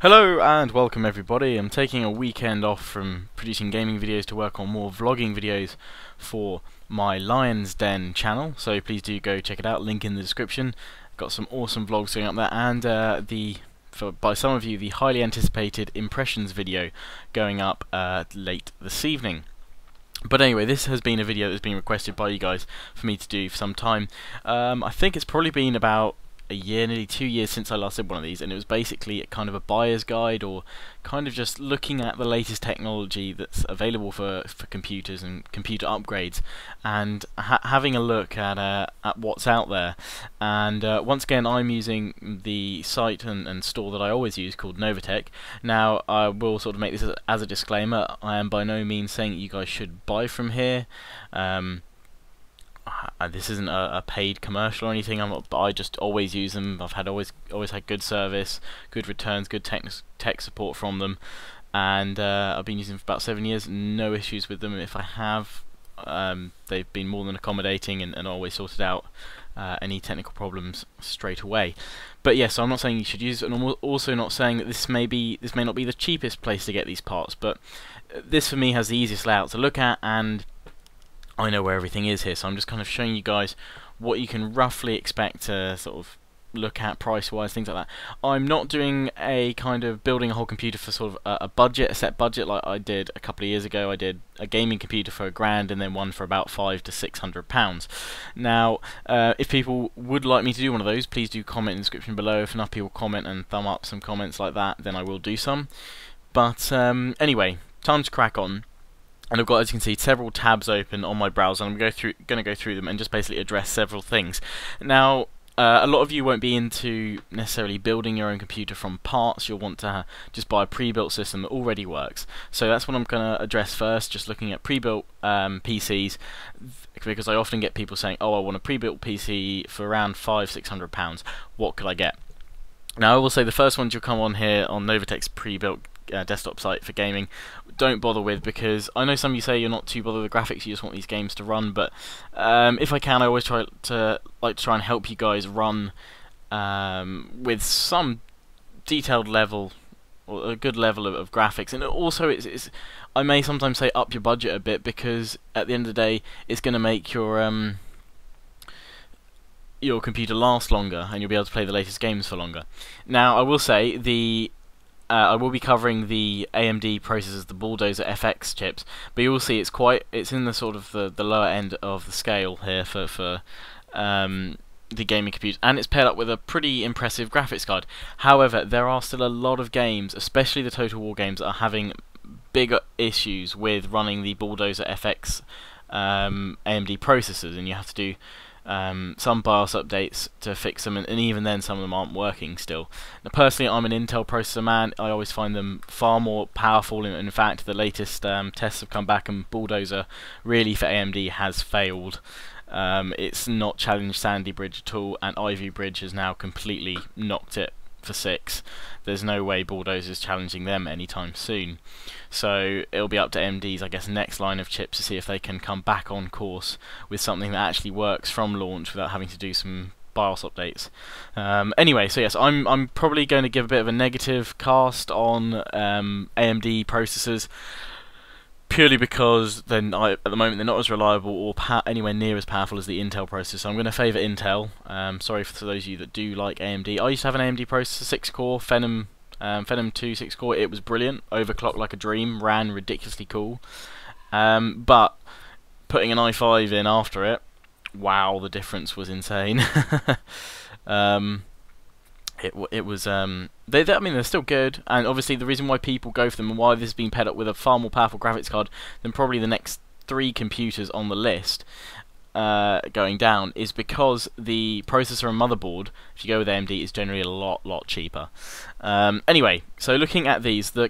Hello and welcome everybody. I'm taking a weekend off from producing gaming videos to work on more vlogging videos for my Lion's Den channel, so please do go check it out, link in the description. Got some awesome vlogs going up there, and by some of you, the highly anticipated impressions video going up late this evening. But anyway, this has been a video that's been requested by you guys for me to do for some time. I think it's probably been about a year, nearly 2 years since I last did one of these, and it was basically kind of a buyer's guide, or kind of just looking at the latest technology that's available for computers and computer upgrades, and having a look at what's out there. And once again, I'm using the site and store that I always use, called Novatech. Now, I will sort of make this as a disclaimer. I am by no means saying that you guys should buy from here. This isn't a paid commercial or anything. I just always use them. I've always had good service, good returns, good tech support from them, and I've been using them for about 7 years. No issues with them. If I have, they've been more than accommodating and always sorted out any technical problems straight away. But yes, I'm not saying you should use it, and I'm also not saying that this may not be the cheapest place to get these parts. But this for me has the easiest layout to look at, and I know where everything is here, so I'm just kind of showing you guys what you can roughly expect to sort of look at price-wise, things like that. I'm not doing a kind of building a whole computer for sort of a set budget like I did a couple of years ago. I did a gaming computer for £1,000 and then one for about £500 to £600. Now, if people would like me to do one of those, please do comment in the description below. If enough people comment and thumb up some comments like that, then I will do some. But anyway, time to crack on. And I've got, as you can see, several tabs open on my browser, and I'm going to go through them and just basically address several things. Now, a lot of you won't be into necessarily building your own computer from parts. You'll want to just buy a pre-built system that already works. So that's what I'm going to address first, just looking at pre-built PCs, because I often get people saying, oh, I want a pre-built PC for around £500–600. What could I get? Now, I will say the first ones you'll come on here on Novatech's pre-built desktop site for gaming, don't bother with, because I know some of you say you're not too bothered with the graphics, you just want these games to run. But if I can, I always try and help you guys run with some detailed level, or a good level of graphics. And also, I may sometimes say up your budget a bit, because at the end of the day, it's going to make your computer last longer, and you'll be able to play the latest games for longer. Now, I will say I will be covering the AMD processors, the Bulldozer FX chips, but you will see it's in the sort of the lower end of the scale here for the gaming computer, and it's paired up with a pretty impressive graphics card. However, there are still a lot of games, especially the Total War games, that are having bigger issues with running the Bulldozer FX AMD processors, and you have to do some BIOS updates to fix them, and even then some of them aren't working still. Now, personally, I'm an Intel processor man. I always find them far more powerful. In fact, the latest tests have come back, and Bulldozer really for AMD has failed. It's not challenged Sandy Bridge at all, and Ivy Bridge has now completely knocked it for 6. There's no way Bulldozer's challenging them anytime soon. So it'll be up to AMD's, I guess, next line of chips to see if they can come back on course with something that actually works from launch without having to do some BIOS updates. Anyway, so yes, I'm probably going to give a bit of a negative cast on AMD processors, purely because at the moment they're not as reliable or anywhere near as powerful as the Intel processor. So I'm going to favour Intel. Sorry for those of you that do like AMD. I used to have an AMD processor, 6-core, Phenom 2 6-core. It was brilliant, overclocked like a dream, ran ridiculously cool. But putting an i5 in after it, wow, the difference was insane. It was I mean, they're still good, and obviously the reason why people go for them and why this has been paired up with a far more powerful graphics card than probably the next 3 computers on the list going down is because the processor and motherboard, if you go with AMD, is generally a lot cheaper. Anyway, so looking at these, the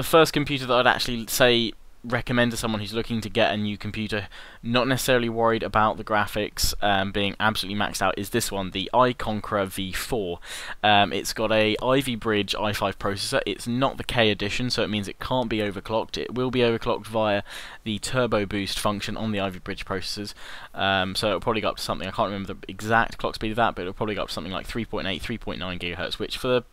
first computer that I'd actually say recommend to someone who's looking to get a new computer, not necessarily worried about the graphics being absolutely maxed out, is this one, the iConqueror V4. It's got a Ivy Bridge i5 processor. It's not the K edition, so it means it can't be overclocked. It will be overclocked via the turbo boost function on the Ivy Bridge processors. So it'll probably go up to something, I can't remember the exact clock speed of that, but it'll probably go up to something like 3.8, 3.9 GHz, which for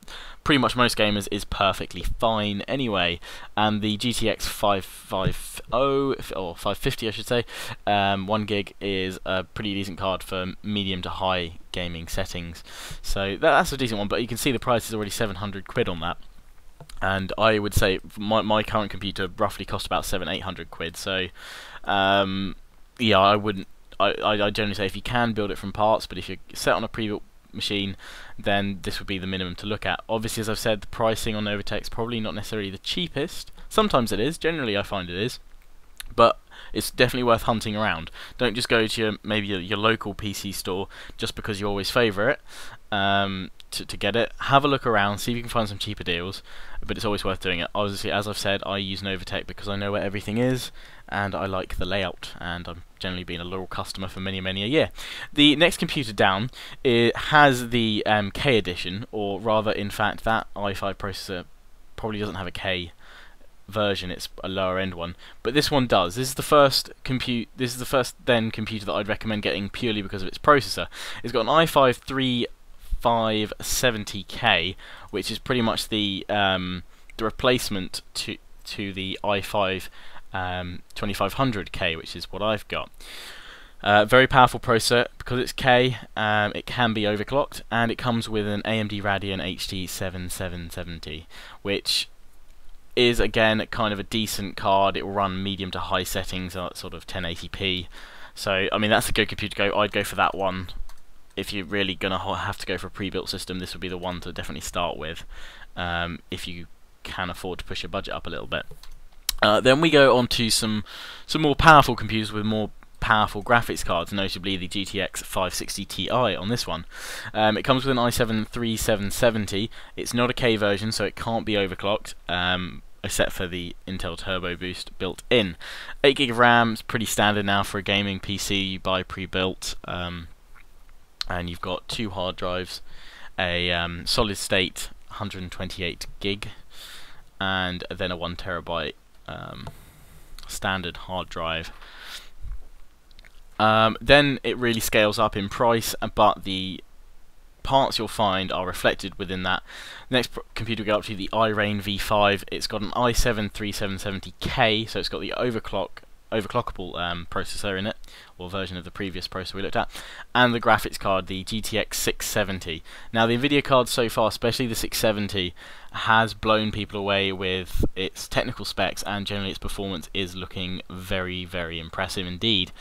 pretty much most gamers is perfectly fine anyway. And the GTX 550, or 550 I should say, 1 gig is a pretty decent card for medium to high gaming settings. So that's a decent one, but you can see the price is already 700 quid on that. And I would say my current computer roughly cost about 700-800 quid. So yeah, I wouldn't. I generally say if you can build it from parts, but if you're set on a pre-built machine, then this would be the minimum to look at. Obviously, as I've said, the pricing on Novatech is probably not necessarily the cheapest. Sometimes it is. Generally, I find it is. But it's definitely worth hunting around. Don't just go to maybe your local PC store just because you always favour it to get it. Have a look around, see if you can find some cheaper deals, but it's always worth doing it. Obviously, as I've said, I use Novatech because I know where everything is and I like the layout, and I've generally been a loyal customer for many a year. The next computer down, it has the K edition, or rather in fact that i5 processor probably doesn't have a K version, it's a lower end one, but this one does. This is the first computer that I'd recommend getting purely because of its processor. It's got an i5 3570K, which is pretty much the replacement to the i5 2500K, which is what I've got. Very powerful processor. Because it's K, it can be overclocked, and it comes with an AMD Radeon HD 7770, which is again kind of a decent card. It will run medium to high settings at sort of 1080p. So I mean, that's a good computer to go. I'd go for that one. If you're really gonna have to go for a pre-built system, this would be the one to definitely start with, if you can afford to push your budget up a little bit. Then we go on to some more powerful computers with more powerful graphics cards, notably the GTX 560 Ti on this one. It comes with an i7 3770. It's not a K version, so it can't be overclocked, except for the Intel Turbo Boost built in. 8GB of RAM is pretty standard now for a gaming PC you buy pre-built, and you've got 2 hard drives, a solid state 128GB, and then a 1TB standard hard drive. Then it really scales up in price, but the parts you'll find are reflected within that. Next computer we go up to, the iRain V5. It's got an i7 3770K, so it's got the overclockable processor in it, or version of the previous processor we looked at, and the graphics card, the GTX 670. Now the Nvidia card so far, especially the 670, has blown people away with its technical specs, and generally its performance is looking very impressive indeed.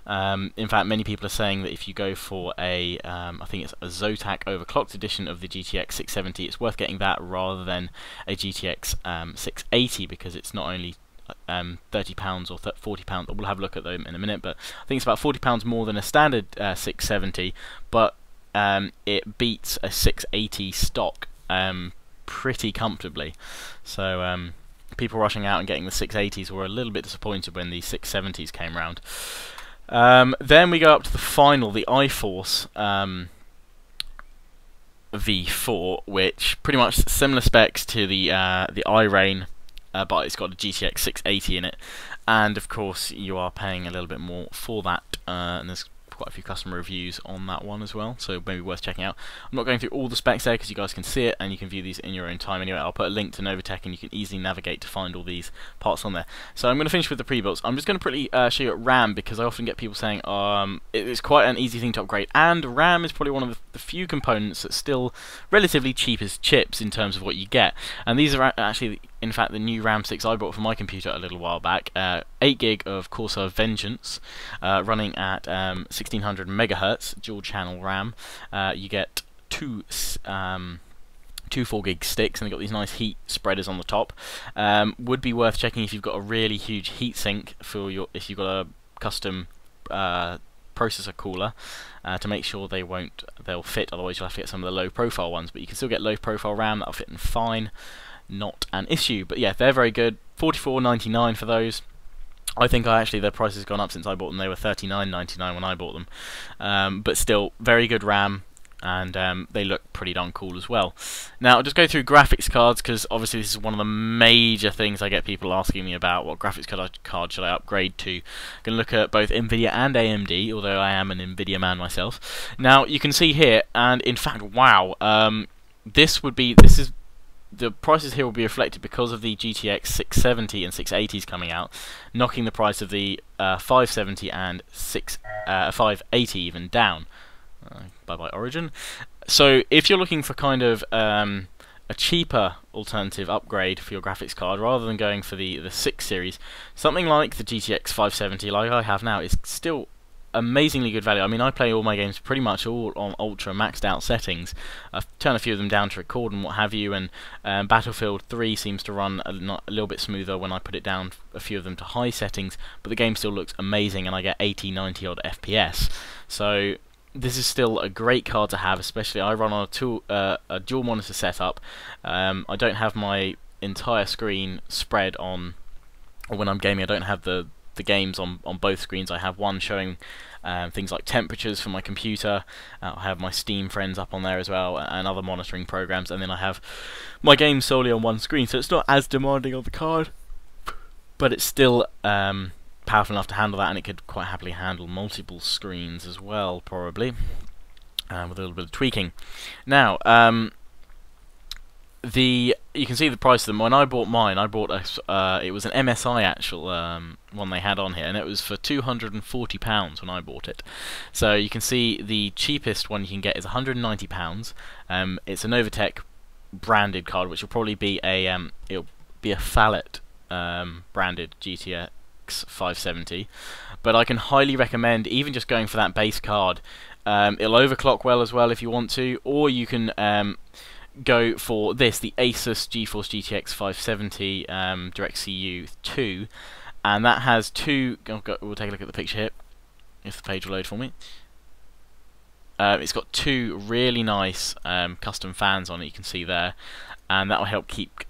In fact, many people are saying that if you go for a, I think it's a Zotac overclocked edition of the GTX 670, it's worth getting that rather than a GTX 680, because it's not only £30 or £40. We'll have a look at them in a minute, but I think it's about £40 more than a standard 670, but it beats a 680 stock pretty comfortably. So people rushing out and getting the 680s were a little bit disappointed when the 670s came round. Then we go up to the final, the iForce V4, which pretty much similar specs to the iRain, but it's got a GTX 680 in it, and of course you are paying a little bit more for that, and there's quite a few customer reviews on that one as well, so maybe worth checking out. I'm not going through all the specs there because you guys can see it and you can view these in your own time anyway. I'll put a link to Novatech and you can easily navigate to find all these parts on there. So I'm going to finish with the pre-builds. I'm just going to pretty show you at RAM, because I often get people saying it's quite an easy thing to upgrade, and RAM is probably one of the few components that's still relatively cheap as chips in terms of what you get. And these are actually, in fact, the new RAM sticks I bought for my computer a little while back. 8GB of Corsair Vengeance, running at 1600 megahertz dual channel RAM. You get two 4GB sticks, and they've got these nice heat spreaders on the top. Would be worth checking if you've got a really huge heatsink for if you've got a custom processor cooler, to make sure they'll fit. Otherwise you'll have to get some of the low profile ones, but you can still get low profile RAM that'll fit in fine. Not an issue. But yeah, they're very good. $44.99 for those. I think their price has gone up since I bought them. They were $39.99 when I bought them, but still very good RAM, and they look pretty darn cool as well. Now I'll just go through graphics cards, because obviously this is one of the major things I get people asking me about. What graphics card should I upgrade to? I'm going to look at both Nvidia and AMD, although I am an Nvidia man myself. Now you can see here, and in fact, wow, this is the prices here will be reflected because of the GTX 670 and 680s coming out, knocking the price of the 570 and 580 even down. Bye-bye Origin. So if you're looking for kind of a cheaper alternative upgrade for your graphics card, rather than going for the 6 series, something like the GTX 570 like I have now is still amazingly good value. I mean, I play all my games pretty much all on ultra maxed out settings. I've turned a few of them down to record and what have you, and Battlefield 3 seems to run a little bit smoother when I put it down a few of them to high settings, but the game still looks amazing and I get 80, 90 odd FPS. So this is still a great card to have, especially I run on a dual monitor setup. I don't have my entire screen spread on, or when I'm gaming I don't have the games on both screens. I have one showing things like temperatures for my computer. I have my Steam friends up on there as well, and other monitoring programs, and then I have my games solely on one screen, so it's not as demanding on the card, but it's still powerful enough to handle that, and it could quite happily handle multiple screens as well, probably, with a little bit of tweaking. Now, you can see the price of them. When I bought mine, it was an MSI actual one they had on here, and it was for £240 when I bought it. So you can see the cheapest one you can get is £190. It's a Novatech branded card, which will probably be a Fallet branded GTX 570. But I can highly recommend even just going for that base card. It'll overclock well as well if you want to, or you can go for the Asus GeForce GTX 570 DirectCU 2, and that has two. We'll take a look at the picture here, if the page will load for me. It's got two really nice custom fans on it, you can see there, and that will help keep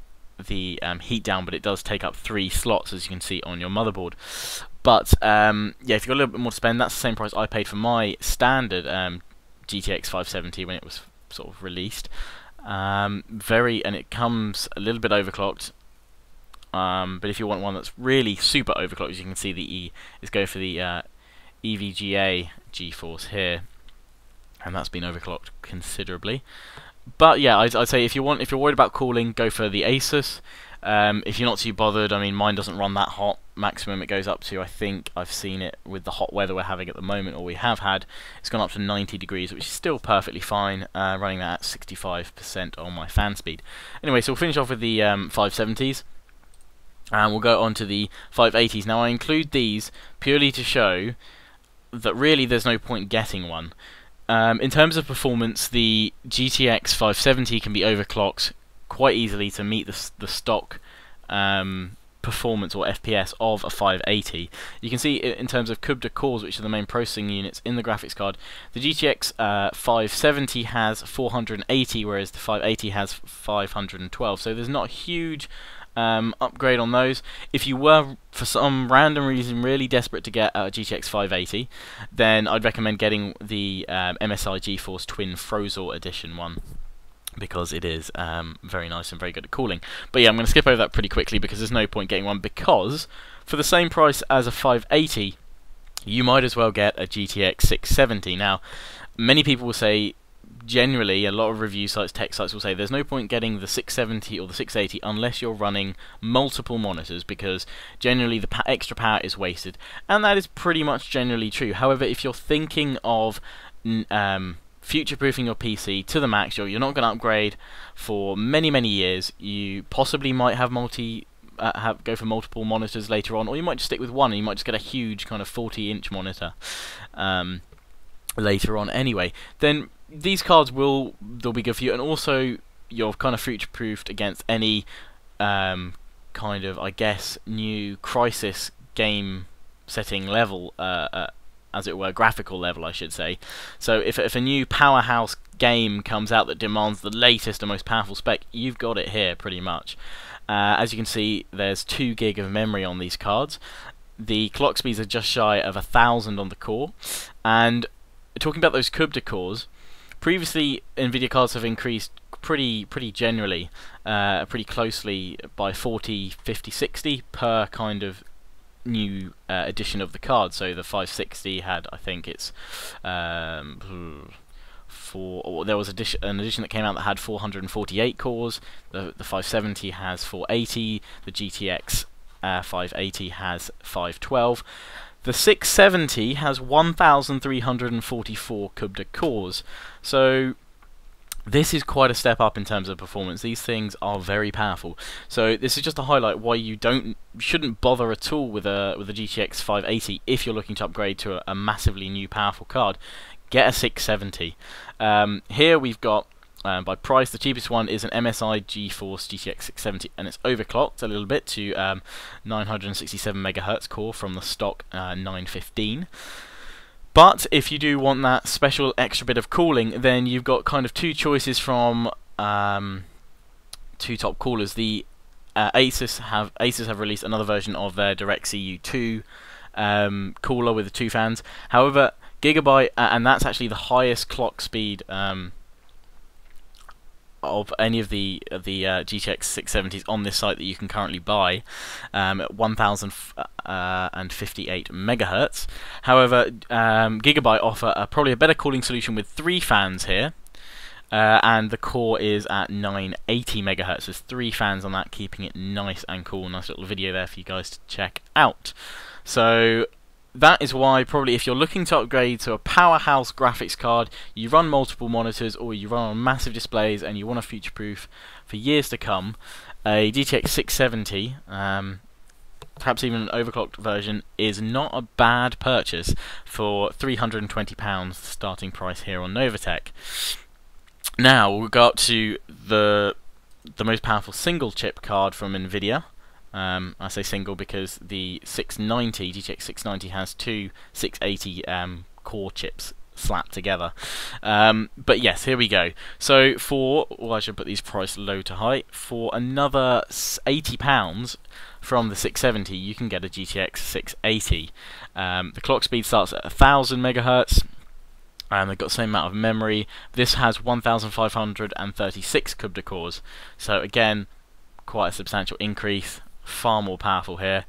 the heat down, but it does take up 3 slots, as you can see on your motherboard. But yeah, if you've got a little bit more to spend, that's the same price I paid for my standard GTX 570 when it was sort of released. And it comes a little bit overclocked, but if you want one that's really super overclocked, as you can see, is go for the EVGA GeForce here, and that's been overclocked considerably. But yeah, I'd say if you're worried about cooling, go for the Asus. If you're not too bothered, I mean, mine doesn't run that hot. Maximum it goes up to, I think I've seen it with the hot weather we're having at the moment, or we have had, it's gone up to 90 degrees, which is still perfectly fine, running that at 65% on my fan speed. Anyway, so we'll finish off with the 570s, and we'll go on to the 580s. Now I include these purely to show that really there's no point getting one. In terms of performance, the GTX 570 can be overclocked quite easily to meet the stock performance or FPS of a 580. You can see in terms of CUBE cores, which are the main processing units in the graphics card, the GTX 570 has 480, whereas the 580 has 512. So there's not a huge upgrade on those. If you were, for some random reason, really desperate to get a GTX 580, then I'd recommend getting the MSI GeForce Twin Frozor Edition one, because it is very nice and very good at cooling. But yeah, I'm going to skip over that pretty quickly because there's no point getting one, because for the same price as a 580, you might as well get a GTX 670. Now, many people will say, generally, a lot of review sites, tech sites will say there's no point getting the 670 or the 680 unless you're running multiple monitors, because generally the extra power is wasted, and that is pretty much generally true. However, if you're thinking of future-proofing your PC to the max, you're not going to upgrade for many years, you possibly might have go for multiple monitors later on, or you might just stick with one and you might just get a huge kind of 40-inch monitor later on anyway, then these cards they'll be good for you, and also you're kind of future-proofed against any kind of, I guess, new crisis game setting level, as it were, graphical level, I should say. So if a new powerhouse game comes out that demands the latest and most powerful spec, you've got it here pretty much. As you can see, there's 2 gig of memory on these cards. the clock speeds are just shy of 1,000 on the core. And talking about those CUBDA cores, previously Nvidia cards have increased pretty generally, pretty closely by 40, 50, 60 per kind of new edition of the card. So the 560 had, I think it's there was an edition that came out that had 448 cores. The 570 has 480. The GTX 580 has 512. The 670 has 1,344 CUBDA cores. So this is quite a step up in terms of performance. These things are very powerful. So this is just to highlight why you shouldn't bother at all with a GTX 580 if you're looking to upgrade to a massively new powerful card. Get a 670. Here we've got, by price, the cheapest one is an MSI GeForce GTX 670, and it's overclocked a little bit to 967 MHz core from the stock 915. But if you do want that special extra bit of cooling, then you've got kind of two choices from two top coolers. The Asus have released another version of their DirectCU 2 cooler with the 2 fans. However, Gigabyte, and that's actually the highest clock speed of any of the GTX 670s on this site that you can currently buy, at 1,058 MHz. However, Gigabyte offer probably a better cooling solution with 3 fans here, and the core is at 980 MHz. There's 3 fans on that, keeping it nice and cool. Nice little video there for you guys to check out. So that is why, probably, if you're looking to upgrade to a powerhouse graphics card, you run multiple monitors or you run on massive displays and you want to future-proof for years to come, a GTX 670, perhaps even an overclocked version, is not a bad purchase for £320 starting price here on Novatech. Now we'll go up to the most powerful single chip card from Nvidia. I say single because the 690, GTX 690, has 2 680 core chips slapped together. But yes, here we go. So I should put these price low to high. For another £80 from the 670, you can get a GTX 680. The clock speed starts at 1,000 MHz. And they've got the same amount of memory. This has 1,536 CUBDA cores. So again, quite a substantial increase. Far more powerful here.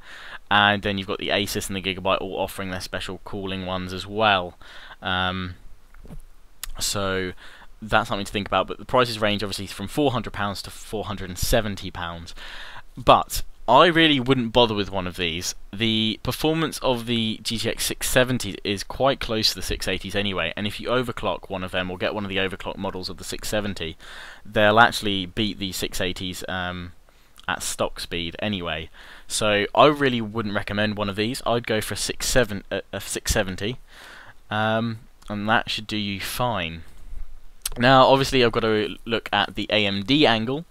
And then you've got the Asus and the Gigabyte all offering their special cooling ones as well. So that's something to think about. But the prices range obviously from £400 to £470. But I really wouldn't bother with one of these. The performance of the GTX 670 is quite close to the 680s anyway, and if you overclock one of them or get one of the overclock models of the 670, they'll actually beat the 680s at stock speed anyway. So I really wouldn't recommend one of these. I'd go for a 670, and that should do you fine. Now obviously I've got to look at the AMD angle.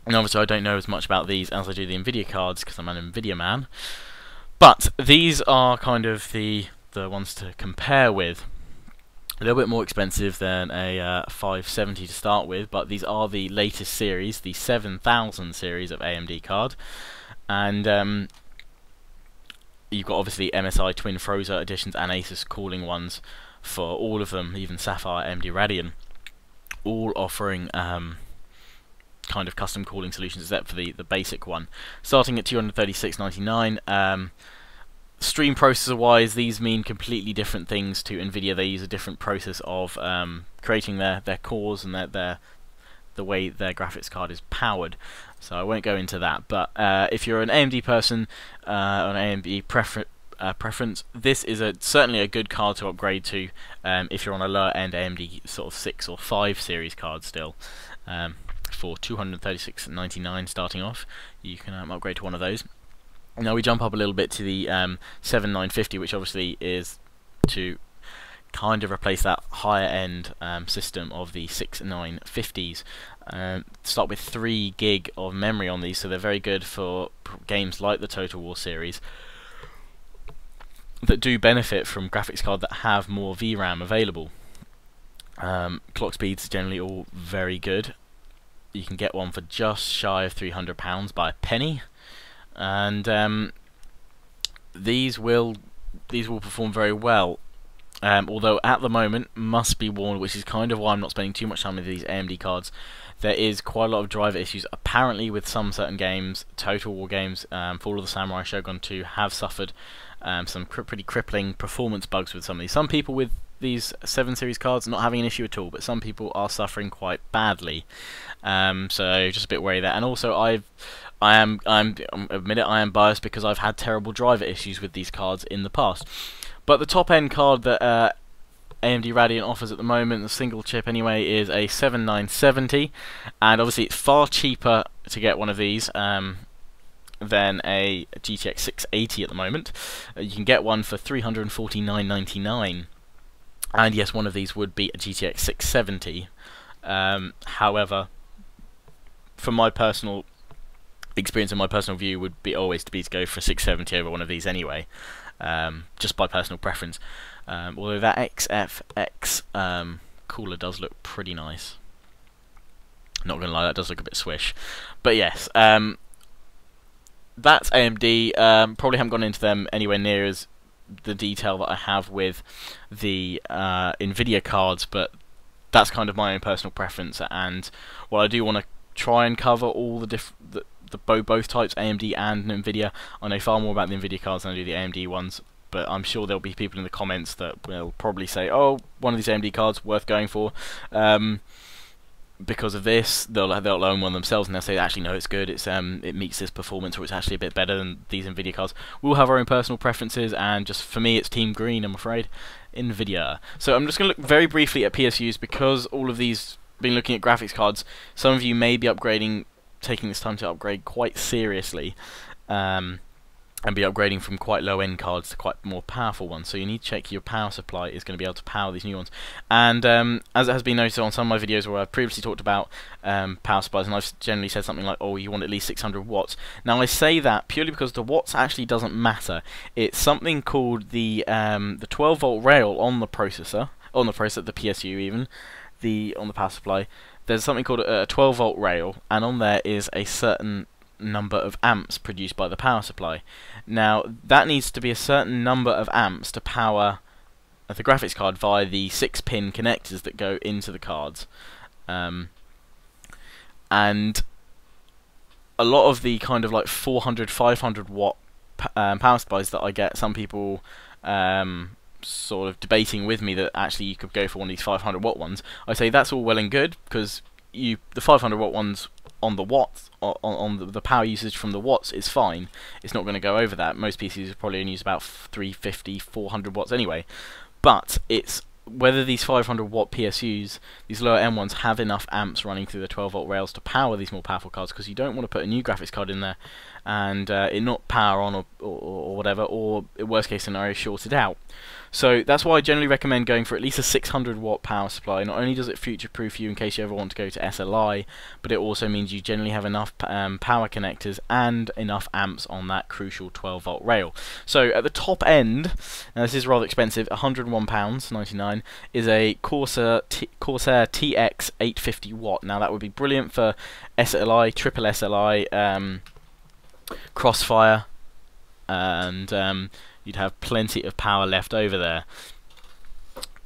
And obviously I don't know as much about these as I do the Nvidia cards because I'm an Nvidia man. But these are kind of the ones to compare with. A little bit more expensive than a 570 to start with, but these are the latest series, the 7000 series of AMD card. And you've got obviously MSI Twin Frozr editions and Asus cooling ones for all of them, even Sapphire, AMD Radeon, all offering kind of custom cooling solutions except for the basic one, starting at $236.99. Stream processor wise, these mean completely different things to Nvidia. They use a different process of creating their cores and the way their graphics card is powered, so I won't go into that. But if you're an AMD person, an AMD preference, this is certainly a good card to upgrade to if you're on a lower end AMD sort of 6 or 5 series card still. For $236.99 starting off, you can upgrade to one of those. Now we jump up a little bit to the 7950, which obviously is to kind of replace that higher end system of the 6950s. Start with 3 gig of memory on these, so they're very good for games like the Total War series that do benefit from graphics cards that have more VRAM available. Clock speeds generally all very good. You can get one for just shy of £300 by a penny. And these will perform very well. Although at the moment, must be warned, which is kind of why I'm not spending too much time with these AMD cards. There is quite a lot of driver issues apparently with some certain games. Total War games, Fall of the Samurai Shogun 2 have suffered some pretty crippling performance bugs with some of these. Some people with these 7 series cards not having an issue at all, but some people are suffering quite badly. So just a bit wary there. And also I admit it, I am biased because I've had terrible driver issues with these cards in the past. But the top end card that AMD Radeon offers at the moment, the single chip anyway, is a 7970, and obviously it's far cheaper to get one of these than a GTX 680 at the moment. You can get one for $349.99, and yes, one of these would be a GTX 670. However, from my personal experience and my personal view, would be always to go for 670 over one of these anyway. Just by personal preference. Although that XFX cooler does look pretty nice. Not gonna lie, that does look a bit swish. But yes, that's AMD. Probably haven't gone into them anywhere near as the detail that I have with the Nvidia cards, but that's kind of my own personal preference. And while I do want to try and cover all the both types, AMD and Nvidia, I know far more about the Nvidia cards than I do the AMD ones, but I'm sure there'll be people in the comments that will probably say, oh, one of these AMD cards worth going for because of this. They'll own one themselves and they'll say, actually no, it's good, it meets this performance, or it's actually a bit better than these Nvidia cards. We'll have our own personal preferences, and just for me it's Team Green, I'm afraid. Nvidia. So I'm just going to look very briefly at PSUs, because all of these, been looking at graphics cards, some of you may be taking this time to upgrade quite seriously, and be upgrading from quite low end cards to quite more powerful ones. So you need to check your power supply is going to be able to power these new ones. And as it has been noted on some of my videos where I've previously talked about power supplies, and I've generally said something like, oh, you want at least 600 watts. Now I say that purely because the watts actually doesn't matter. It's something called the 12 volt rail on the processor, the PSU even, on the power supply. There's something called a 12 volt rail, and on there is a certain number of amps produced by the power supply. Now that needs to be a certain number of amps to power the graphics card via the 6-pin connectors that go into the cards. And a lot of the kind of like 400, 500 watt power supplies that I get, some people sort of debating with me that actually you could go for one of these 500 watt ones. I say that's all well and good, because the 500 watt ones on the watts, on the power usage from the watts is fine. It's not going to go over that. Most PCs probably only use about 350, 400 watts anyway. But it's whether these 500 watt PSUs, these lower end ones, have enough amps running through the 12 volt rails to power these more powerful cards, because you don't want to put a new graphics card in there and it not power on or whatever, or worst case scenario shorted out. So that's why I generally recommend going for at least a 600 watt power supply. Not only does it future proof you in case you ever want to go to SLI, but it also means you generally have enough power connectors and enough amps on that crucial 12 volt rail. So at the top end, now this is rather expensive, £101.99, is a Corsair TX 850 watt. Now that would be brilliant for SLI, triple SLI, Crossfire, and you'd have plenty of power left over there.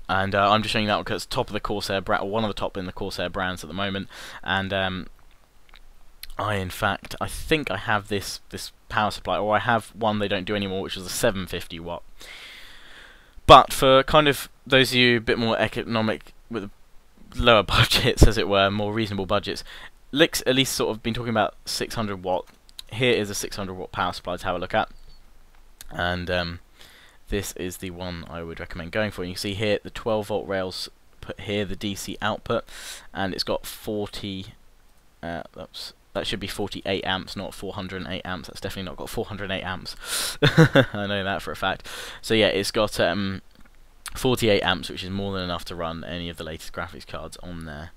And I'm just showing you that because it's top of the Corsair brand, or one of the top in the Corsair brands at the moment. And I think I have this power supply, or I have one they don't do anymore, which is a 750 watt. But for kind of those of you a bit more economic, with lower budgets, as it were, more reasonable budgets, Lick's at least sort of been talking about 600 watt. Here is a 600 watt power supply to have a look at. And this is the one I would recommend going for. And you can see here the 12 volt rails put here the DC output, and it's got 40. That should be 48 amps, not 408 amps. That's definitely not got 408 amps. I know that for a fact. So yeah, it's got 48 amps, which is more than enough to run any of the latest graphics cards on there.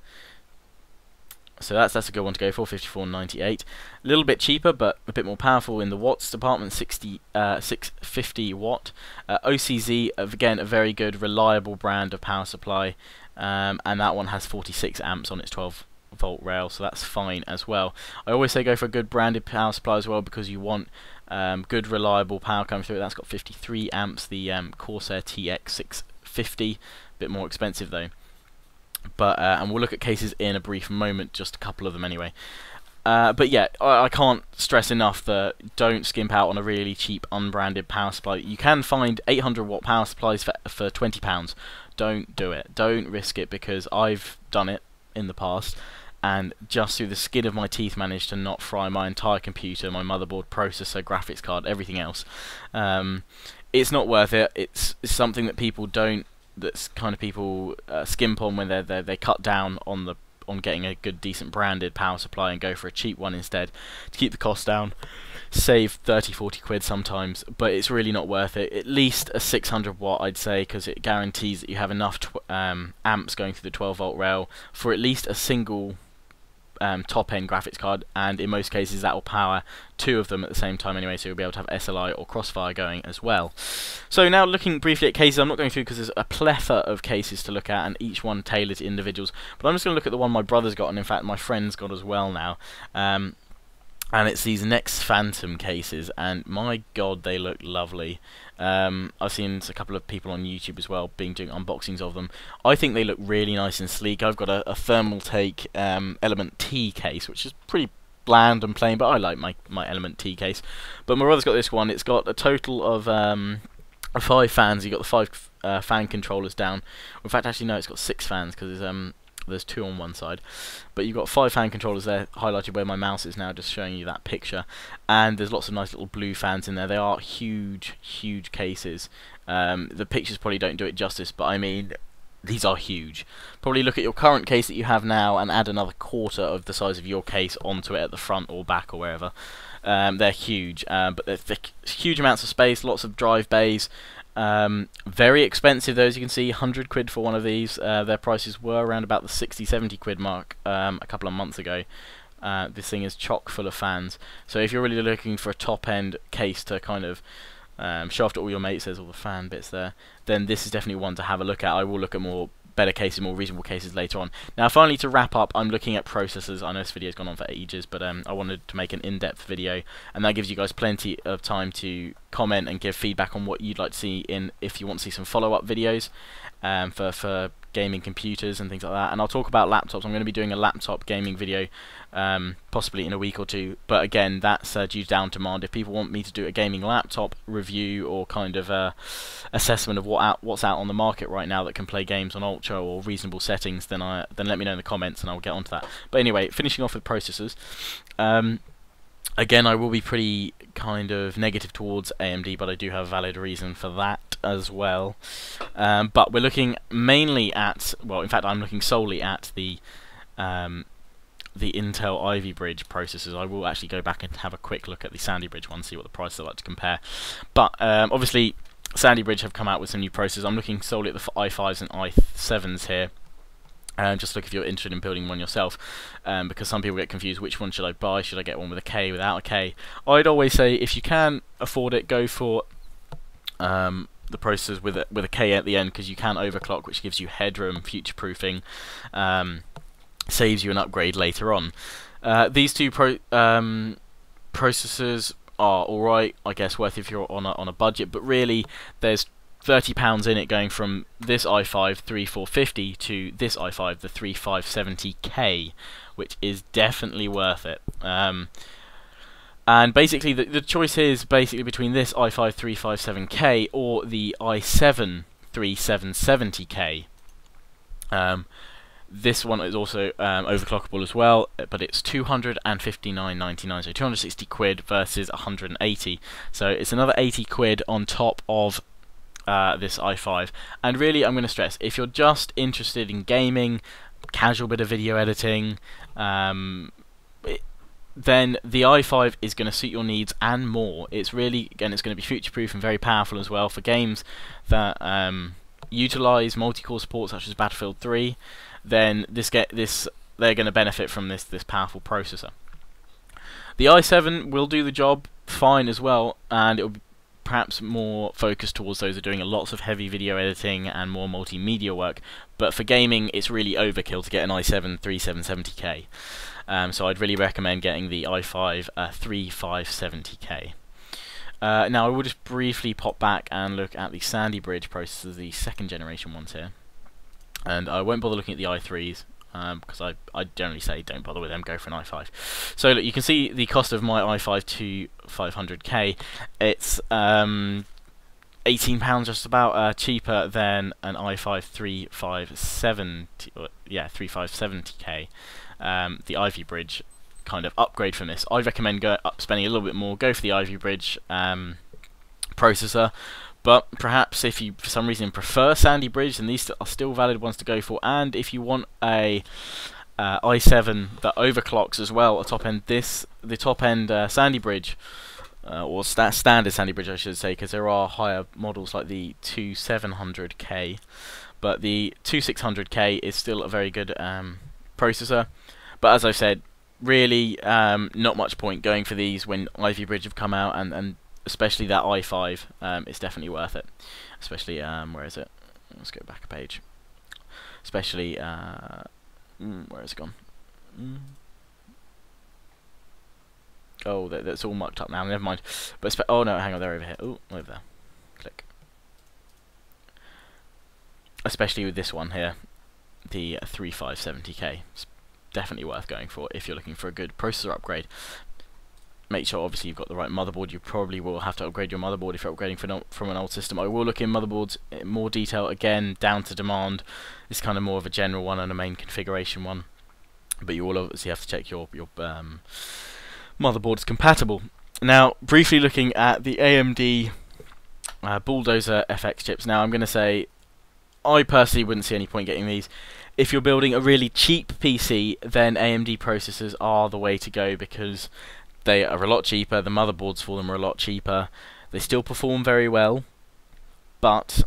So that's a good one to go for, 54.98. A little bit cheaper, but a bit more powerful in the watts department, 650 watt. OCZ, again, a very good, reliable brand of power supply, and that one has 46 amps on its 12 volt rail, so that's fine as well. I always say go for a good branded power supply as well, because you want Good reliable power coming through. That's got 53 amps. The Corsair TX650, a bit more expensive though. But and we'll look at cases in a brief moment, just a couple of them anyway. But yeah, I can't stress enough that don't skimp out on a really cheap unbranded power supply. You can find 800-watt power supplies for £20. Don't do it. Don't risk it, because I've done it in the past and just through the skin of my teeth managed to not fry my entire computer, my motherboard, processor, graphics card, everything else. It's not worth it. It's something that people don't. That's kind of people skimp on when they cut down on getting a good, decent branded power supply and go for a cheap one instead to keep the cost down. Save 30-40 quid sometimes, but it's really not worth it. At least a 600 watt, I'd say, because it guarantees that you have enough amps going through the 12-volt rail for at least a single top-end graphics card, and in most cases that will power two of them at the same time anyway, so you'll be able to have SLI or Crossfire going as well. So now looking briefly at cases, I'm not going through because there's a plethora of cases to look at and each one tailored to individuals, but I'm just going to look at the one my brother's got, and in fact my friend's got as well now. And it's these Nex Phantom cases, and my god, they look lovely. I've seen a couple of people on YouTube as well doing unboxings of them. I think they look really nice and sleek. I've got a Thermal Take Element T case, which is pretty bland and plain, but I like my Element T case. But my brother's got this one. It's got a total of 5 fans. You've got the 5 fan controllers down. In fact, actually no, it's got 6 fans because there's 2 on one side, but you've got 5 fan controllers there, highlighted where my mouse is now, just showing you that picture. And there's lots of nice little blue fans in there. They are huge, huge cases. The pictures probably don't do it justice, but I mean, these are huge. Probably look at your current case that you have now and add another quarter of the size of your case onto it at the front or back or wherever. They're huge, but they're thick, huge amounts of space, lots of drive bays. Very expensive though, as you can see, 100 quid for one of these. Their prices were around about the 60-70 quid mark a couple of months ago. This thing is chock full of fans, so if you're really looking for a top end case to kind of show off to all your mates, there's all the fan bits there, then this is definitely one to have a look at. I will look at better cases, more reasonable cases later on. Now finally, to wrap up, I'm looking at processors. I know this video's gone on for ages, but I wanted to make an in-depth video, and that gives you guys plenty of time to comment and give feedback on what you'd like to see if you want to see some follow-up videos for gaming computers and things like that. And I'll talk about laptops. I'm going to be doing a laptop gaming video possibly in a week or two, but again, that's due down demand. If people want me to do a gaming laptop review or kind of assessment of what's out on the market right now that can play games on ultra or reasonable settings, then let me know in the comments and I'll get onto that. But anyway, finishing off with processors. Again, I will be pretty kind of negative towards AMD, but I do have a valid reason for that as well. But we're looking mainly at, well, in fact, I'm looking solely at the Intel Ivy Bridge processors. I will actually go back and have a quick look at the Sandy Bridge one, see what the prices are like to compare. But obviously, Sandy Bridge have come out with some new processors. I'm looking solely at the i5s and i7s here. Just look if you're interested in building one yourself, because some people get confused, which one should I buy? Should I get one with a K, without a K? I'd always say if you can afford it, go for the processors with a K at the end, because you can overclock, which gives you headroom, future-proofing, saves you an upgrade later on. These two processors are alright, I guess, worth if you're on a budget, but really there's £30 in it, going from this i5 3450 to this i5 the 3570K, which is definitely worth it. And basically the choice is basically between this i5 357K or the i7 3770K. This one is also overclockable as well, but it's £259.99, so 260 quid versus 180. So it's another 80 quid on top of this i5. And really, I'm going to stress, if you're just interested in gaming, casual bit of video editing, then the i5 is going to suit your needs and more. It's really, again, it's going to be future-proof and very powerful as well for games that utilize multi-core support such as Battlefield 3. Then they're going to benefit from this powerful processor. The i7 will do the job fine as well, and it will be perhaps more focused towards those that are doing lots of heavy video editing and more multimedia work, but for gaming it's really overkill to get an i7 3770K. So I'd really recommend getting the i5 3570K. Now I will just briefly pop back and look at the Sandy Bridge processors, the second generation ones here, and I won't bother looking at the i3s. Because I generally say don't bother with them, go for an i5. So look, you can see the cost of my i5 2500K. It's £18 just about cheaper than an i5 3570K. The Ivy Bridge kind of upgrade from this. I recommend spending a little bit more. Go for the Ivy Bridge processor. But perhaps if you, for some reason, prefer Sandy Bridge, then these are still valid ones to go for. And if you want a i7 that overclocks as well, the top end Sandy Bridge, or standard Sandy Bridge, I should say, because there are higher models like the 2700K, but the 2600K is still a very good processor. But as I've said, really not much point going for these when Ivy Bridge have come out, and especially that i5, it's definitely worth it. Especially, where is it? Let's go back a page. Especially, where has it gone? Oh, that's all mucked up now. Never mind. But oh no, hang on, they're over here. Oh, over there. Click. Especially with this one here, the 3570K. It's definitely worth going for if you're looking for a good processor upgrade. Make sure obviously you've got the right motherboard. You probably will have to upgrade your motherboard if you're upgrading from an old system. I will look in motherboards in more detail, again down to demand. It's kind of more of a general one and a main configuration one, but you will obviously have to check your motherboard's compatible. Now, briefly looking at the AMD Bulldozer FX chips. Now I'm going to say I personally wouldn't see any point getting these. If you're building a really cheap PC, then AMD processors are the way to go, because they are a lot cheaper, the motherboards for them are a lot cheaper, they still perform very well, but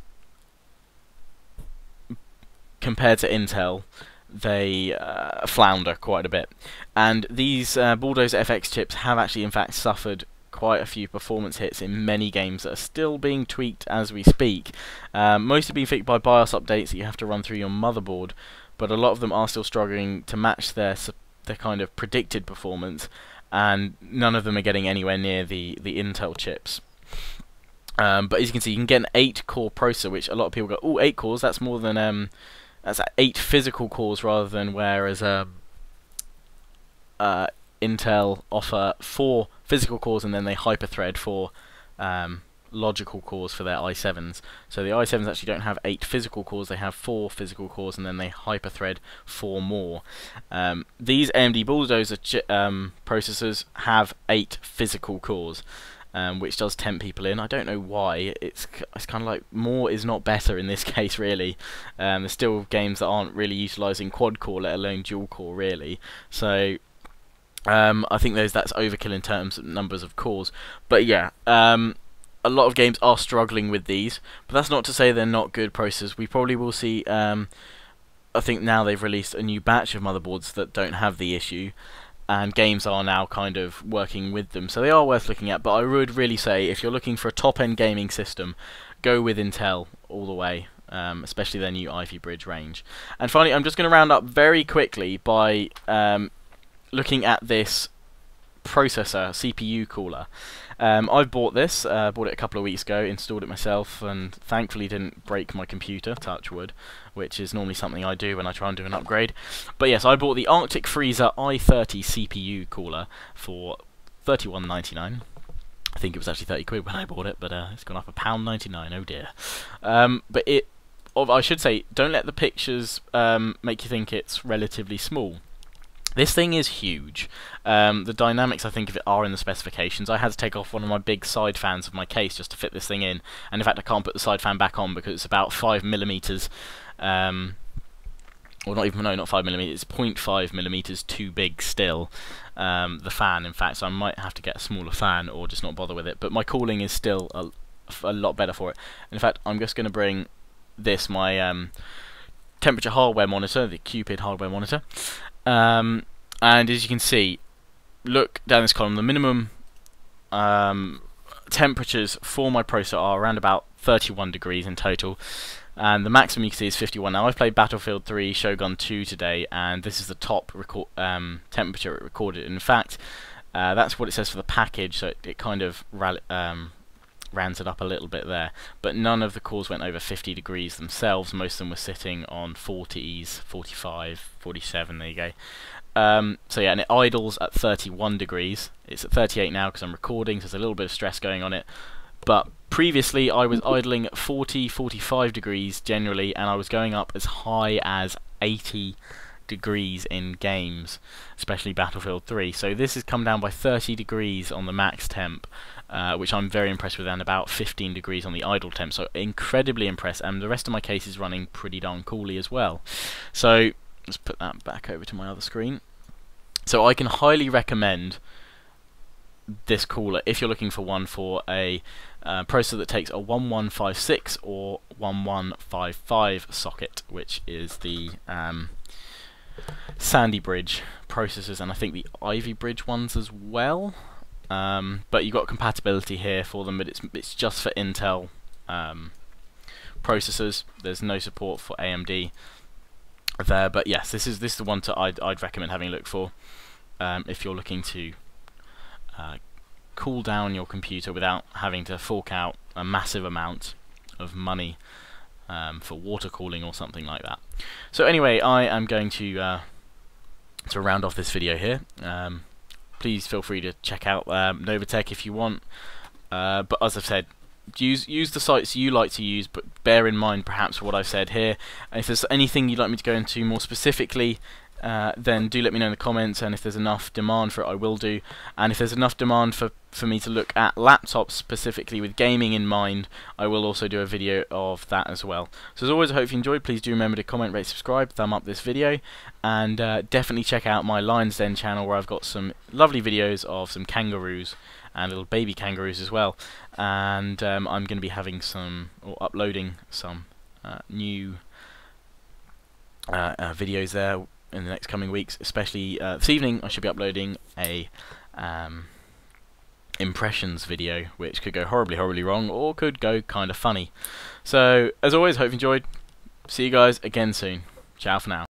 compared to Intel, they flounder quite a bit. And these Bulldozer FX chips have actually in fact suffered quite a few performance hits in many games that are still being tweaked as we speak. Mostly being fixed by BIOS updates that you have to run through your motherboard, but a lot of them are still struggling to match their kind of predicted performance, and none of them are getting anywhere near the Intel chips. But as you can see, you can get an 8-core processor, which a lot of people go, oh, 8 cores, that's more than that's 8 physical cores rather than, whereas Intel offer 4 physical cores and then they hyperthread 4 logical cores for their i7s. So the i7s actually don't have 8 physical cores, they have 4 physical cores and then they hyperthread 4 more. These AMD Bulldozer processors have 8 physical cores, which does tempt people in. I don't know why. It's kind of like more is not better in this case, really. There's still games that aren't really utilising quad core, let alone dual core, really. So I think that's overkill in terms of numbers of cores. But yeah, a lot of games are struggling with these, but that's not to say they're not good processors. We probably will see, I think now they've released a new batch of motherboards that don't have the issue, and games are now kind of working with them, so they are worth looking at. But I would really say, if you're looking for a top-end gaming system, go with Intel all the way, especially their new Ivy Bridge range. And finally, I'm just going to round up very quickly by looking at this processor, CPU cooler. I've bought this, bought it a couple of weeks ago, installed it myself, and thankfully didn't break my computer, touch wood, which is normally something I do when I try and do an upgrade. But yes, I bought the Arctic Freezer i30 CPU cooler for £31.99. I think it was actually 30 quid when I bought it, but it's gone up £1.99, oh dear. But I should say, don't let the pictures make you think it's relatively small. This thing is huge. The dynamics, I think, of it are in the specifications. I had to take off one of my big side fans of my case just to fit this thing in, and in fact I can't put the side fan back on because it's about 5mm, or not 5mm, it's 0.5mm too big still, the fan, in fact, so I might have to get a smaller fan or just not bother with it. But my cooling is still a lot better for it. In fact, I'm just going to bring this, my temperature hardware monitor, the Cupid hardware monitor, and as you can see, look down this column, the minimum temperatures for my processor are around about 31 degrees in total, and the maximum you can see is 51. Now, I've played Battlefield 3 Shogun 2 today, and this is the top temperature it recorded. In fact, that's what it says for the package, so it kind of rounds it up a little bit there, but none of the cores went over 50 degrees themselves. Most of them were sitting on 40s, 45, 47, there you go. So yeah, and it idles at 31 degrees. It's at 38 now because I'm recording, so there's a little bit of stress going on it. But previously I was idling at 40, 45 degrees generally, and I was going up as high as 80 degrees in games, especially Battlefield 3. So this has come down by 30 degrees on the max temp, which I'm very impressed with, and about 15 degrees on the idle temp. So incredibly impressed, and the rest of my case is running pretty darn coolly as well. So let's put that back over to my other screen. So I can highly recommend this cooler if you're looking for one for a processor that takes a 1156 or 1155 socket, which is the Sandy Bridge processors, and I think the Ivy Bridge ones as well. But you've got compatibility here for them, but it's just for Intel processors. There's no support for AMD there, but yes, this is the one I'd recommend having a look for if you're looking to cool down your computer without having to fork out a massive amount of money for water cooling or something like that. So anyway, I am going to round off this video here. Please feel free to check out Novatech if you want, but as I've said, use the sites you like to use, but bear in mind perhaps what I've said here. And if there's anything you'd like me to go into more specifically, then do let me know in the comments, and if there's enough demand for it I will do, and if there's enough demand for me to look at laptops specifically with gaming in mind, I will also do a video of that as well. So as always, I hope you enjoyed. Please do remember to comment, rate, subscribe, thumb up this video, and definitely check out my Lion's Den channel where I've got some lovely videos of some kangaroos and little baby kangaroos as well, and I'm going to be having some, or uploading some new videos there in the next coming weeks, especially this evening I should be uploading a impressions video, which could go horribly wrong or could go kind of funny. So as always, hope you enjoyed. See you guys again soon. Ciao for now.